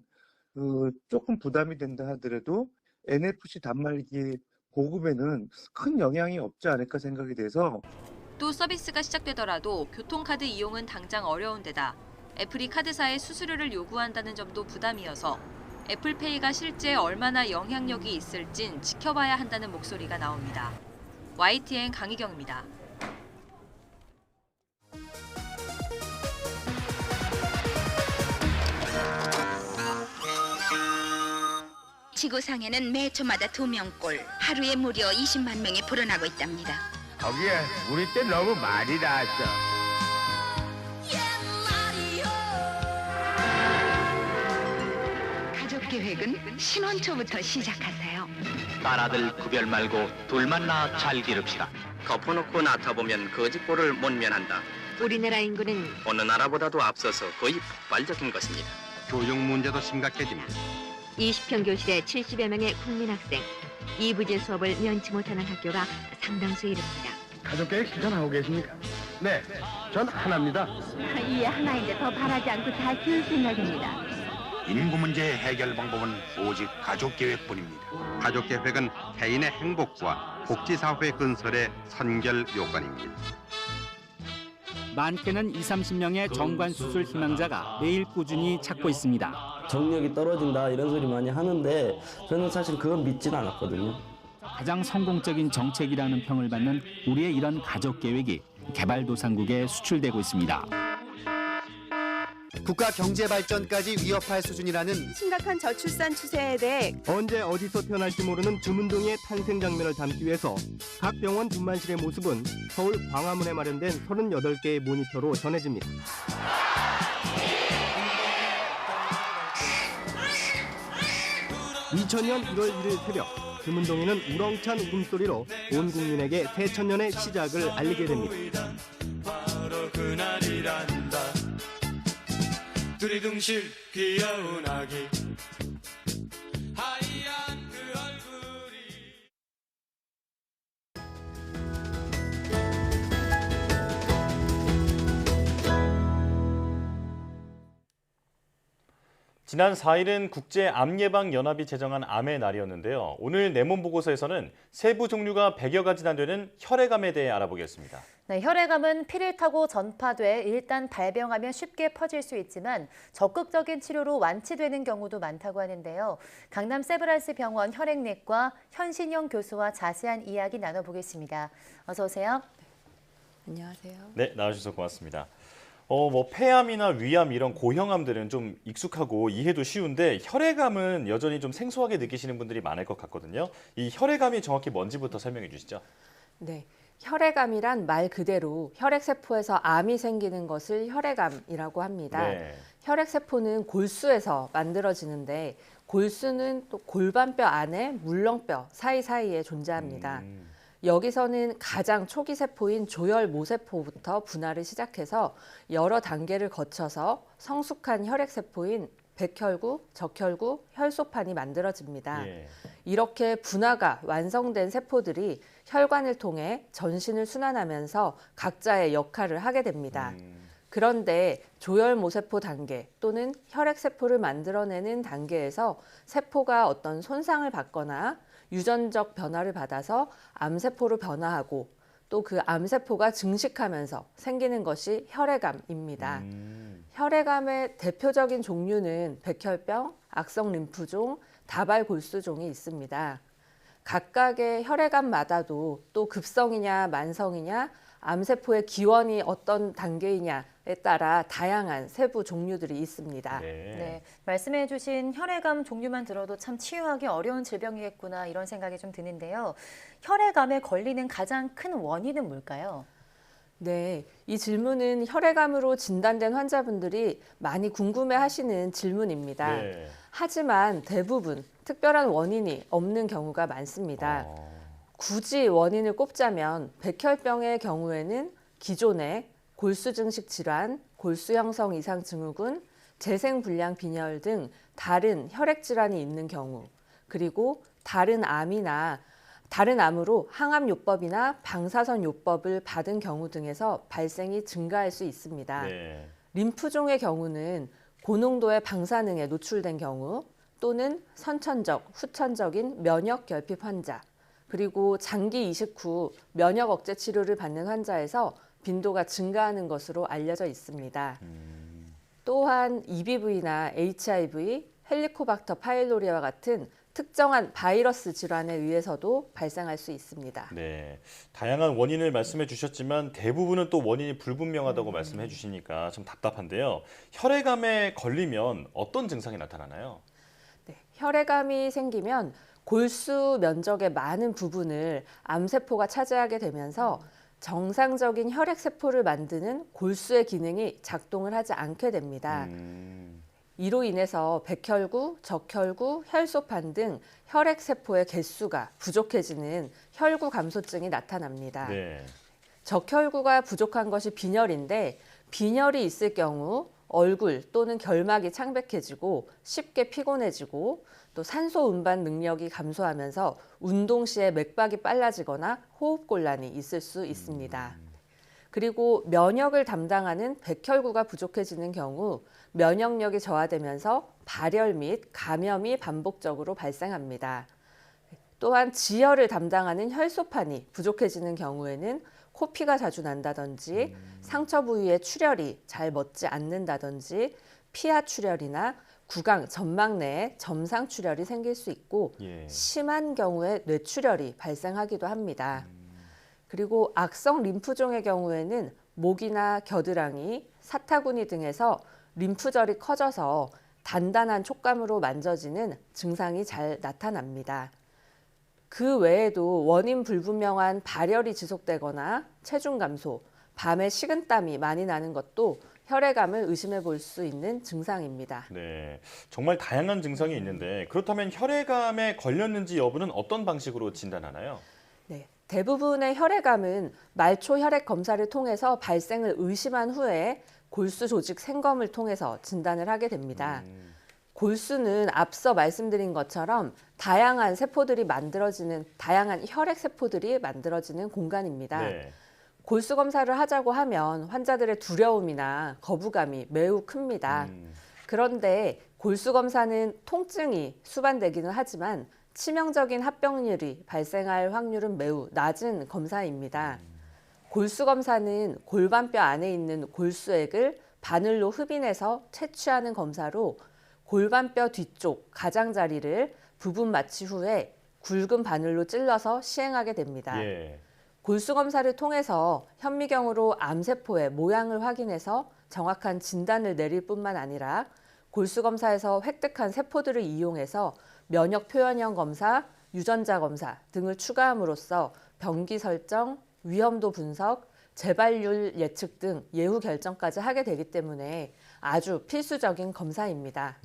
조금 부담이 된다 하더라도 NFC 단말기 보급에는 큰 영향이 없지 않을까 생각이 돼서 또 서비스가 시작되더라도 교통카드 이용은 당장 어려운 데다 애플이 카드사에 수수료를 요구한다는 점도 부담이어서 애플페이가 실제 얼마나 영향력이 있을진 지켜봐야 한다는 목소리가 나옵니다. YTN 강희경입니다. 지구상에는 매 초마다 2명꼴, 하루에 무려 20만 명이 불어나고 있답니다. 거기에 우리 때 너무 많이 나왔어. 가족 계획은 신혼 초부터 시작하세요. 딸아들 구별 말고 둘만 낳아 잘 기릅시다. 덮어놓고 낳다보면 거짓골을 못 면한다. 우리나라 인구는 어느 나라보다도 앞서서 거의 폭발적인 것입니다. 교육 문제도 심각해집니다. 20평 교실에 70여 명의 국민 학생, 이부제 수업을 면치 못하는 학교가 상당수 이릅니다. 가족 계획 실천하고 계십니까? 네, 전 하나입니다. 이 하나인데 더 바라지 않고 잘 키울 생각입니다. 인구 문제의 해결 방법은 오직 가족 계획뿐입니다. 가족 계획은 개인의 행복과 복지사회 건설의 선결 요건입니다. 많게는 20-30명의 정관 수술 희망자가 매일 꾸준히 찾고 있습니다. 정력이 떨어진다 이런 소리 많이 하는데 저는 사실 그건 믿지는 않았거든요. 가장 성공적인 정책이라는 평을 받는 우리의 이런 가족 계획이 개발도상국에 수출되고 있습니다. 국가 경제 발전까지 위협할 수준이라는 심각한 저출산 추세에 대해 언제 어디서 태어날지 모르는 주문동의 탄생 장면을 담기 위해서 각 병원 분만실의 모습은 서울 광화문에 마련된 38개의 모니터로 전해집니다. 2000년 1월 1일 새벽 금운동에는 우렁찬 울음소리로 온 국민에게 새천년의 시작을 알리게 됩니다. 바로 그날이란다. 두리둥실 귀여운 아기 하얀 그 얼굴이 지난 4일은 국제암예방연합이 제정한 암의 날이었는데요. 오늘 내몬 보고서에서는 세부 종류가 100여 가지나 되는 혈액암에 대해 알아보겠습니다. 네, 혈액암은 피를 타고 전파돼 일단 발병하면 쉽게 퍼질 수 있지만 적극적인 치료로 완치되는 경우도 많다고 하는데요. 강남 세브란스 병원 혈액내과 현신영 교수와 자세한 이야기 나눠보겠습니다. 어서 오세요. 안녕하세요. 네, 나와주셔서 고맙습니다. 폐암이나 위암 이런 고형암들은 좀 익숙하고 이해도 쉬운데 혈액암은 여전히 좀 생소하게 느끼시는 분들이 많을 것 같거든요. 이 혈액암이 정확히 뭔지부터 설명해 주시죠. 네. 혈액암이란 말 그대로 혈액세포에서 암이 생기는 것을 혈액암이라고 합니다. 네. 혈액세포는 골수에서 만들어지는데 골수는 또 골반뼈 안에 물렁뼈 사이사이에 존재합니다. 여기서는 가장 초기 세포인 조혈모세포부터 분화를 시작해서 여러 단계를 거쳐서 성숙한 혈액세포인 백혈구, 적혈구, 혈소판이 만들어집니다. 예. 이렇게 분화가 완성된 세포들이 혈관을 통해 전신을 순환하면서 각자의 역할을 하게 됩니다. 그런데 조혈모세포 단계 또는 혈액세포를 만들어내는 단계에서 세포가 어떤 손상을 받거나 유전적 변화를 받아서 암세포로 변화하고 또 그 암세포가 증식하면서 생기는 것이 혈액암입니다. 혈액암의 대표적인 종류는 백혈병, 악성 림프종, 다발골수종이 있습니다. 각각의 혈액암마다도 또 급성이냐 만성이냐 암세포의 기원이 어떤 단계이냐에 따라 다양한 세부 종류들이 있습니다. 네, 말씀해 주신 혈액암 종류만 들어도 참 치유하기 어려운 질병이겠구나 이런 생각이 좀 드는데요. 혈액암에 걸리는 가장 큰 원인은 뭘까요? 네, 이 질문은 혈액암으로 진단된 환자분들이 많이 궁금해하시는 질문입니다. 네. 하지만 대부분 특별한 원인이 없는 경우가 많습니다. 굳이 원인을 꼽자면 백혈병의 경우에는 기존의 골수 증식 질환, 골수 형성 이상 증후군, 재생 불량 빈혈 등 다른 혈액 질환이 있는 경우, 그리고 다른 암으로 항암요법이나 방사선요법을 받은 경우 등에서 발생이 증가할 수 있습니다. 네. 림프종의 경우는 고농도의 방사능에 노출된 경우 또는 선천적, 후천적인 면역 결핍 환자, 그리고 장기 이식 후 면역 억제 치료를 받는 환자에서 빈도가 증가하는 것으로 알려져 있습니다. 또한 EBV나 HIV, 헬리코박터 파일로리아와 같은 특정한 바이러스 질환에 의해서도 발생할 수 있습니다. 네, 다양한 원인을 말씀해 주셨지만 대부분은 또 원인이 불분명하다고 말씀해 주시니까 좀 답답한데요. 혈액암에 걸리면 어떤 증상이 나타나나요? 네, 혈액암이 생기면 골수 면적의 많은 부분을 암세포가 차지하게 되면서 정상적인 혈액세포를 만드는 골수의 기능이 작동을 하지 않게 됩니다. 이로 인해서 백혈구, 적혈구, 혈소판 등 혈액세포의 개수가 부족해지는 혈구 감소증이 나타납니다. 네. 적혈구가 부족한 것이 빈혈인데 빈혈이 있을 경우 얼굴 또는 결막이 창백해지고 쉽게 피곤해지고 또 산소 운반 능력이 감소하면서 운동 시에 맥박이 빨라지거나 호흡곤란이 있을 수 있습니다. 그리고 면역을 담당하는 백혈구가 부족해지는 경우 면역력이 저하되면서 발열 및 감염이 반복적으로 발생합니다. 또한 지혈을 담당하는 혈소판이 부족해지는 경우에는 코피가 자주 난다든지 상처 부위에 출혈이 잘 멎지 않는다든지 피하 출혈이나 구강, 점막 내에 점상 출혈이 생길 수 있고 심한 경우에 뇌출혈이 발생하기도 합니다. 그리고 악성 림프종의 경우에는 목이나 겨드랑이, 사타구니 등에서 림프절이 커져서 단단한 촉감으로 만져지는 증상이 잘 나타납니다. 그 외에도 원인 불분명한 발열이 지속되거나 체중 감소, 밤에 식은땀이 많이 나는 것도 혈액암을 의심해 볼 수 있는 증상입니다. 네, 정말 다양한 증상이 있는데 그렇다면 혈액암에 걸렸는지 여부는 어떤 방식으로 진단하나요? 네, 대부분의 혈액암은 말초 혈액 검사를 통해서 발생을 의심한 후에 골수 조직 생검을 통해서 진단을 하게 됩니다. 골수는 앞서 말씀드린 것처럼 다양한 혈액 세포들이 만들어지는 공간입니다. 네. 골수 검사를 하자고 하면 환자들의 두려움이나 거부감이 매우 큽니다. 그런데 골수 검사는 통증이 수반되기는 하지만 치명적인 합병률이 발생할 확률은 매우 낮은 검사입니다. 골수 검사는 골반뼈 안에 있는 골수액을 바늘로 흡인해서 채취하는 검사로 골반뼈 뒤쪽 가장자리를 부분 마취 후에 굵은 바늘로 찔러서 시행하게 됩니다. 예. 골수 검사를 통해서 현미경으로 암세포의 모양을 확인해서 정확한 진단을 내릴 뿐만 아니라 골수 검사에서 획득한 세포들을 이용해서 면역 표현형 검사, 유전자 검사 등을 추가함으로써 병기 설정, 위험도 분석, 재발률 예측 등 예후 결정까지 하게 되기 때문에 아주 필수적인 검사입니다.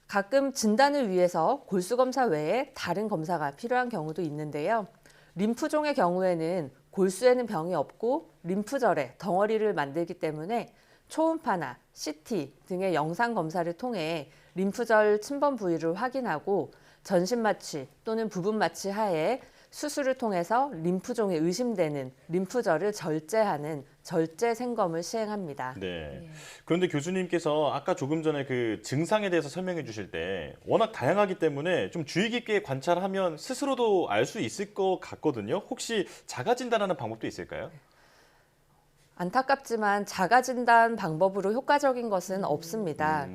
가끔 진단을 위해서 골수 검사 외에 다른 검사가 필요한 경우도 있는데요. 림프종의 경우에는 골수에는 병이 없고 림프절에 덩어리를 만들기 때문에 초음파나 CT 등의 영상 검사를 통해 림프절 침범 부위를 확인하고 전신 마취 또는 부분 마취 하에 수술을 통해서 림프종이 의심되는 림프절을 절제하는 절제 생검을 시행합니다. 네. 그런데 교수님께서 아까 조금 전에 그 증상에 대해서 설명해 주실 때 워낙 다양하기 때문에 좀 주의 깊게 관찰하면 스스로도 알 수 있을 것 같거든요. 혹시 자가 진단하는 방법도 있을까요? 안타깝지만 자가 진단 방법으로 효과적인 것은 없습니다.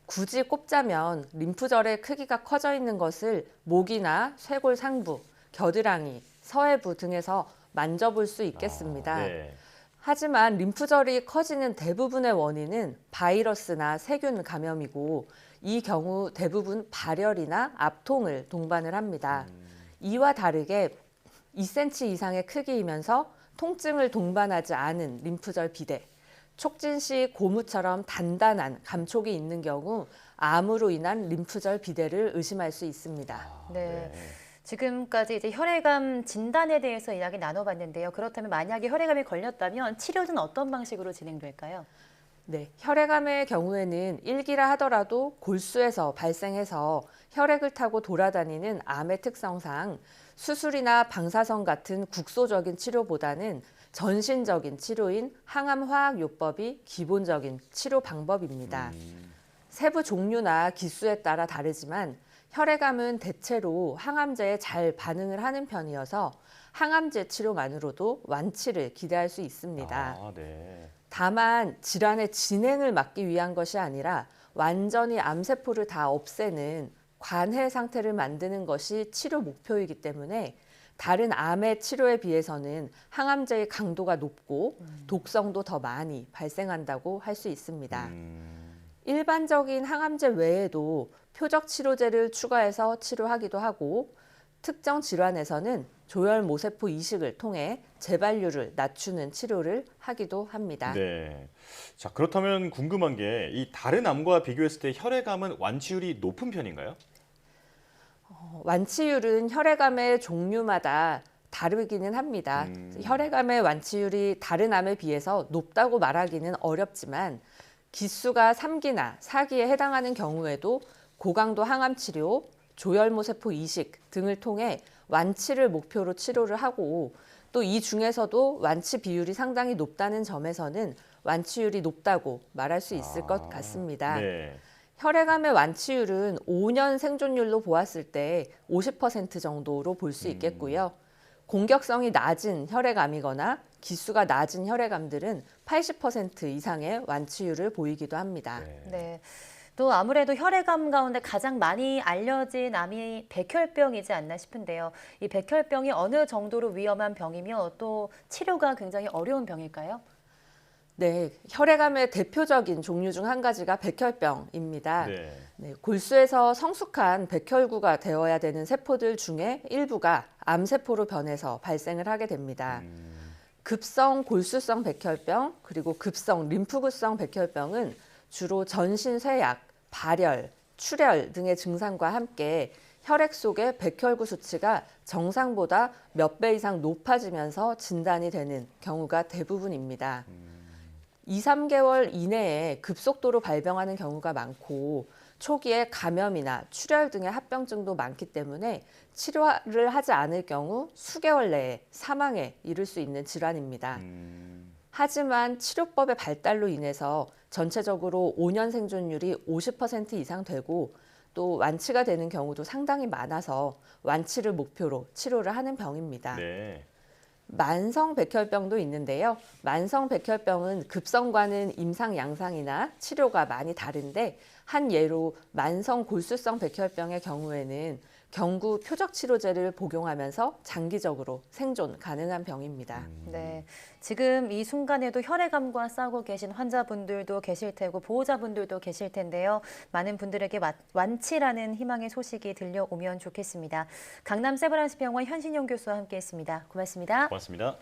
굳이 꼽자면 림프절의 크기가 커져 있는 것을 목이나 쇄골 상부, 겨드랑이, 서해부 등에서 만져볼 수 있겠습니다. 네. 하지만 림프절이 커지는 대부분의 원인은 바이러스나 세균 감염이고 이 경우 대부분 발열이나 압통을 동반을 합니다. 이와 다르게 2cm 이상의 크기이면서 통증을 동반하지 않은 림프절 비대, 촉진 시 고무처럼 단단한 감촉이 있는 경우 암으로 인한 림프절 비대를 의심할 수 있습니다. 네. 지금까지 이제 혈액암 진단에 대해서 이야기 나눠봤는데요. 그렇다면 만약에 혈액암이 걸렸다면 치료는 어떤 방식으로 진행될까요? 네, 혈액암의 경우에는 1기라 하더라도 골수에서 발생해서 혈액을 타고 돌아다니는 암의 특성상 수술이나 방사선 같은 국소적인 치료보다는 전신적인 치료인 항암화학요법이 기본적인 치료 방법입니다. 세부 종류나 기수에 따라 다르지만 혈액암은 대체로 항암제에 잘 반응을 하는 편이어서 항암제 치료만으로도 완치를 기대할 수 있습니다. 네. 다만 질환의 진행을 막기 위한 것이 아니라 완전히 암세포를 다 없애는 관해 상태를 만드는 것이 치료 목표이기 때문에 다른 암의 치료에 비해서는 항암제의 강도가 높고 독성도 더 많이 발생한다고 할 수 있습니다. 일반적인 항암제 외에도 표적 치료제를 추가해서 치료하기도 하고 특정 질환에서는 조혈모세포 이식을 통해 재발률을 낮추는 치료를 하기도 합니다. 네. 자, 그렇다면 궁금한 게 이 다른 암과 비교했을 때 혈액암은 완치율이 높은 편인가요? 완치율은 혈액암의 종류마다 다르기는 합니다. 혈액암의 완치율이 다른 암에 비해서 높다고 말하기는 어렵지만 기수가 3기나 4기에 해당하는 경우에도 고강도 항암 치료, 조혈모세포 이식 등을 통해 완치를 목표로 치료를 하고 또 이 중에서도 완치 비율이 상당히 높다는 점에서는 완치율이 높다고 말할 수 있을 것 같습니다. 네. 혈액암의 완치율은 5년 생존율로 보았을 때 50% 정도로 볼 수 있겠고요. 공격성이 낮은 혈액암이거나 기수가 낮은 혈액암들은 80% 이상의 완치율을 보이기도 합니다. 네. 또 아무래도 혈액암 가운데 가장 많이 알려진 암이 백혈병이지 않나 싶은데요. 이 백혈병이 어느 정도로 위험한 병이며 또 치료가 굉장히 어려운 병일까요? 네, 혈액암의 대표적인 종류 중 한 가지가 백혈병입니다. 네. 골수에서 성숙한 백혈구가 되어야 되는 세포들 중에 일부가 암세포로 변해서 발생을 하게 됩니다. 급성 골수성 백혈병 그리고 급성 림프구성 백혈병은 주로 전신 쇠약, 발열, 출혈 등의 증상과 함께 혈액 속의 백혈구 수치가 정상보다 몇 배 이상 높아지면서 진단이 되는 경우가 대부분입니다. 2, 3개월 이내에 급속도로 발병하는 경우가 많고 초기에 감염이나 출혈 등의 합병증도 많기 때문에 치료를 하지 않을 경우 수개월 내에 사망에 이를 수 있는 질환입니다. 하지만 치료법의 발달로 인해서 전체적으로 5년 생존율이 50% 이상 되고 또 완치가 되는 경우도 상당히 많아서 완치를 목표로 치료를 하는 병입니다. 네. 만성 백혈병도 있는데요. 만성 백혈병은 급성과는 임상 양상이나 치료가 많이 다른데 한 예로 만성 골수성 백혈병의 경우에는 경구 표적 치료제를 복용하면서 장기적으로 생존 가능한 병입니다. 네, 지금 이 순간에도 혈액암과 싸우고 계신 환자분들도 계실 테고 보호자분들도 계실 텐데요. 많은 분들에게 완치라는 희망의 소식이 들려오면 좋겠습니다. 강남 세브란스병원 현신용 교수와 함께했습니다. 고맙습니다. 고맙습니다.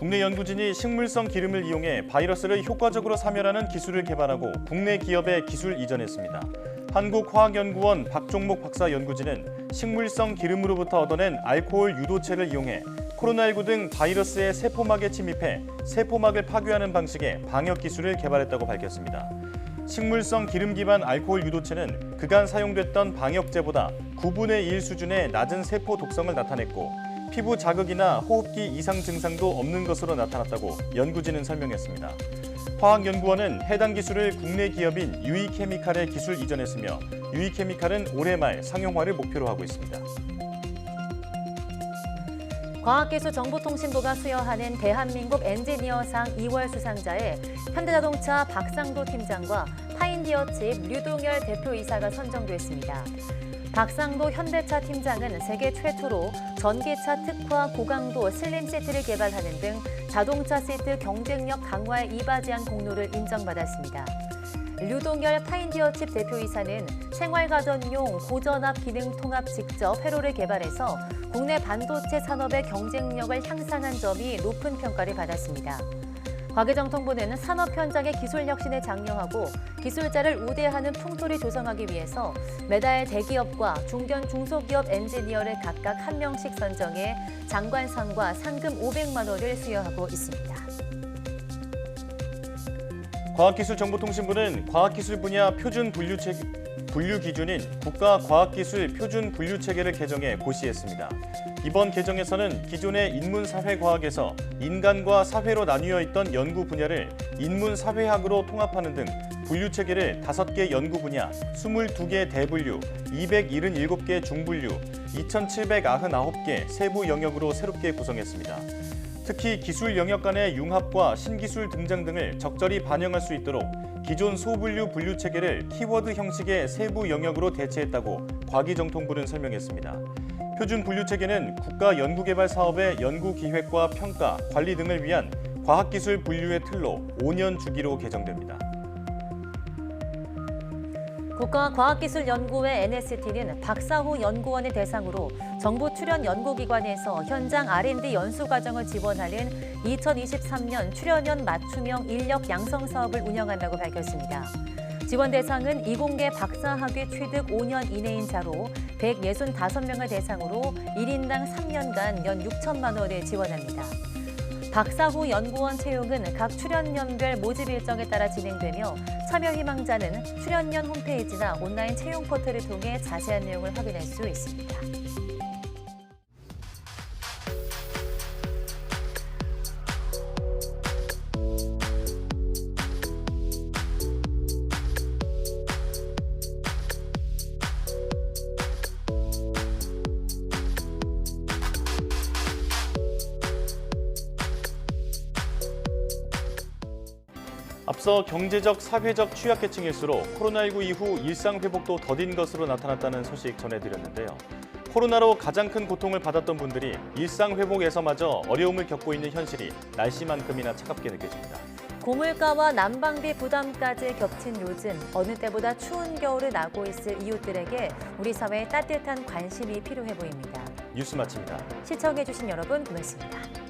국내 연구진이 식물성 기름을 이용해 바이러스를 효과적으로 사멸하는 기술을 개발하고 국내 기업에 기술 이전했습니다. 한국화학연구원 박종목 박사 연구진은 식물성 기름으로부터 얻어낸 알코올 유도체를 이용해 코로나19 등 바이러스의 세포막에 침입해 세포막을 파괴하는 방식의 방역 기술을 개발했다고 밝혔습니다. 식물성 기름 기반 알코올 유도체는 그간 사용됐던 방역제보다 9분의 1 수준의 낮은 세포 독성을 나타냈고 피부 자극이나 호흡기 이상 증상도 없는 것으로 나타났다고 연구진은 설명했습니다. 화학연구원은 해당 기술을 국내 기업인 유이케미칼에 기술 이전했으며 유이케미칼은 올해 말 상용화를 목표로 하고 있습니다. 과학기술정보통신부가 수여하는 대한민국 엔지니어상 2월 수상자에 현대자동차 박상도 팀장과 파인디어칩 류동열 대표이사가 선정됐습니다. 박상도 현대차 팀장은 세계 최초로 전기차 특화 고강도 슬림 시트를 개발하는 등 자동차 시트 경쟁력 강화에 이바지한 공로를 인정받았습니다. 류동열 파인디어칩 대표이사는 생활가전용 고전압 기능 통합 직접 회로를 개발해서 국내 반도체 산업의 경쟁력을 향상한 점이 높은 평가를 받았습니다. 과기정통부는 산업 현장의 기술 혁신에 장려하고 기술자를 우대하는 풍토를 조성하기 위해서 매달 대기업과 중견 중소기업 엔지니어를 각각 1명씩 선정해 장관상과 상금 500만 원을 수여하고 있습니다. 과학기술정보통신부는 과학기술 분야 표준 분류 기준인 국가과학기술 표준 분류체계를 개정해 고시했습니다. 이번 개정에서는 기존의 인문사회과학에서 인간과 사회로 나뉘어 있던 연구 분야를 인문사회학으로 통합하는 등 분류체계를 5개 연구 분야, 22개 대분류, 277개 중분류, 2,799개 세부 영역으로 새롭게 구성했습니다. 특히 기술 영역 간의 융합과 신기술 등장 등을 적절히 반영할 수 있도록 기존 소분류 분류 체계를 키워드 형식의 세부 영역으로 대체했다고 과기정통부는 설명했습니다. 표준 분류 체계는 국가 연구개발 사업의 연구 기획과 평가, 관리 등을 위한 과학기술 분류의 틀로 5년 주기로 개정됩니다. 국가과학기술연구회 NST는 박사후 연구원을 대상으로 정부 출연 연구기관에서 현장 R&D 연수 과정을 지원하는 2023년 출연연 맞춤형 인력 양성 사업을 운영한다고 밝혔습니다. 지원 대상은 이공계 박사학위 취득 5년 이내인 자로 165명을 대상으로 1인당 3년간 연 6천만 원을 지원합니다. 박사 후 연구원 채용은 각 출연연별 모집 일정에 따라 진행되며 참여 희망자는 출연연 홈페이지나 온라인 채용 포털을 통해 자세한 내용을 확인할 수 있습니다. 앞서 경제적, 사회적 취약계층일수록 코로나19 이후 일상 회복도 더딘 것으로 나타났다는 소식 전해드렸는데요. 코로나로 가장 큰 고통을 받았던 분들이 일상 회복에서마저 어려움을 겪고 있는 현실이 날씨만큼이나 차갑게 느껴집니다. 고물가와 난방비 부담까지 겹친 요즘 어느 때보다 추운 겨울을 나고 있을 이웃들에게 우리 사회에 따뜻한 관심이 필요해 보입니다. 뉴스 마칩니다. 시청해주신 여러분 고맙습니다.